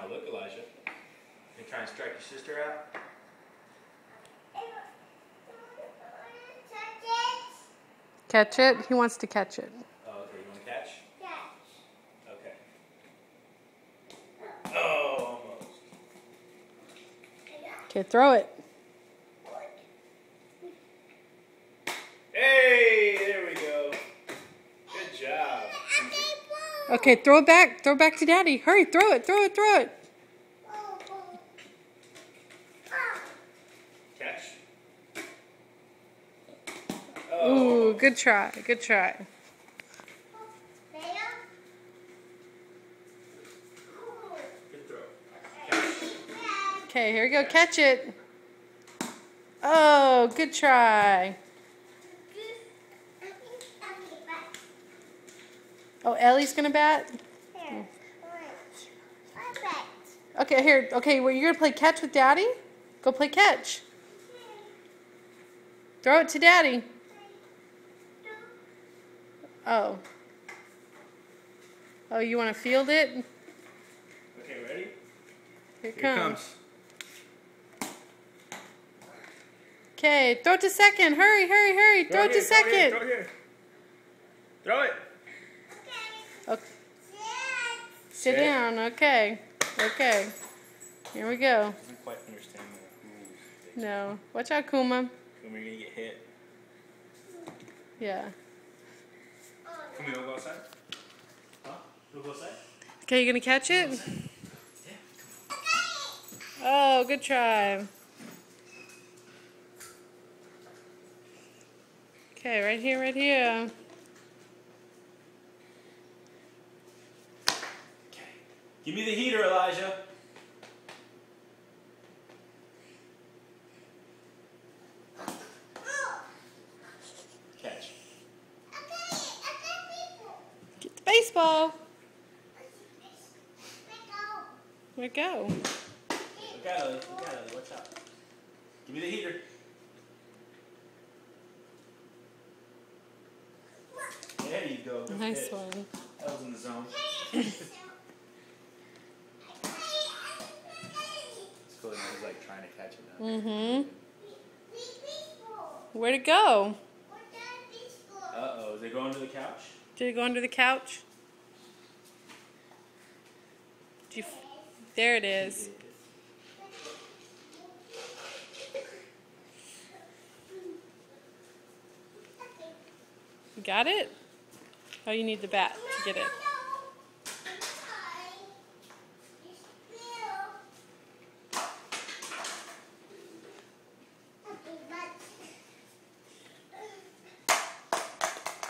Now look, Elijah. You try and strike your sister out? Catch it? He wants to catch it. Oh, okay. You want to catch? Catch. Okay. Oh, almost. Okay, throw it. Hey, there we go. Good job. Okay, throw it back. Throw it back to Daddy. Hurry, throw it, throw it, throw it. Catch. Ooh, good try, good try. Good throw. Okay, here we go. Catch it. Oh, good try. Oh, Ellie's gonna bat? Okay, here. Okay, well, you're gonna play catch with Daddy? Go play catch. Throw it to Daddy. Oh. Oh, you want to field it? Okay, ready? Here it comes. Okay, throw it to second. Hurry, hurry, hurry. Throw it to second. Throw it here. Throw it. Okay. Sit down. Okay. Okay. Here we go. Doesn't quite understand the rules. No. Watch out, Kuma. When we're gonna get hit. Yeah. Come here, we'll go outside. Huh? We'll go outside? Okay, you gonna catch it? Oh, good try. Okay, right here, right here. Okay. Give me the heater, Elijah. Catch. Get the baseball. Let go. Look at it, look at it. Watch out. Give me the heater. There you go. Good Nice pitch. one. That was in the zone. It's cool. He's like trying to catch it now. Mm-hmm. Where'd it go? Uh-oh. Is it going to the couch? Did it go under the couch? There it is. You got it? Oh, you need the bat to get it.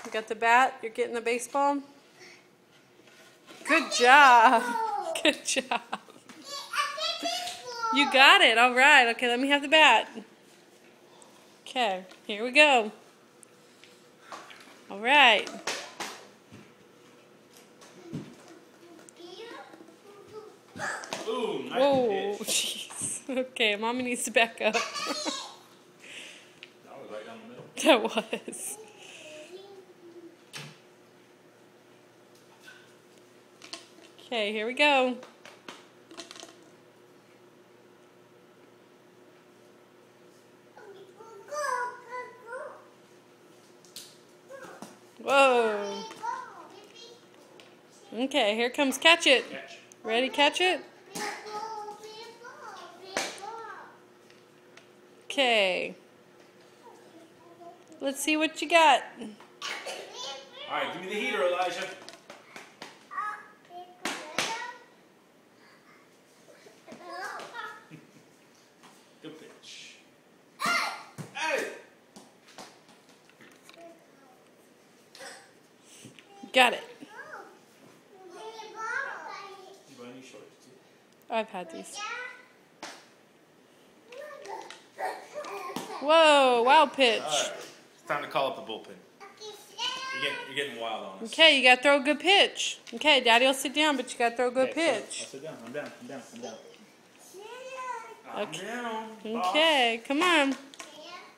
You got the bat? You're getting the baseball? Good job. Good job. You got it. All right. Okay, let me have the bat. Okay, here we go. All right. Ooh, nice Whoa, pitch. jeez. Okay, Mommy needs to back up. That was right down the middle. That was. Okay, here we go. Whoa. Okay, here comes catch it. Catch. Ready, catch it? Okay. Let's see what you got. All right, give me the heater, Elijah. Good pitch. Hey! Got it. You buy new shorts too? I've had these. Whoa, wild pitch. All right, it's time to call up the bullpen. You're getting wild on us. Okay, you gotta throw a good pitch. Okay, Daddy will sit down, but you gotta throw a good Okay, pitch. I'll sit down. I'm down. I'm down. I'm down. Okay. I'm down. Boss. Okay, come on.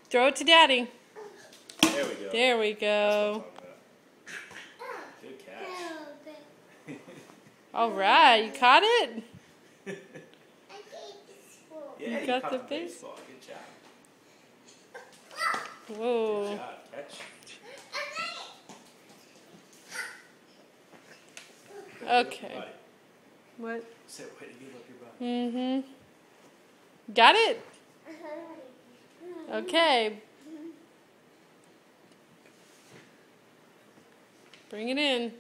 Throw it to Daddy. There we go. There we go. Good catch. All right, you caught it? Yeah, You you got caught the the base? baseball. Good job. Whoa. Good job. Catch. Okay. What? Say, way to give up your body. Mm-hmm. Got it? Okay. Bring it in.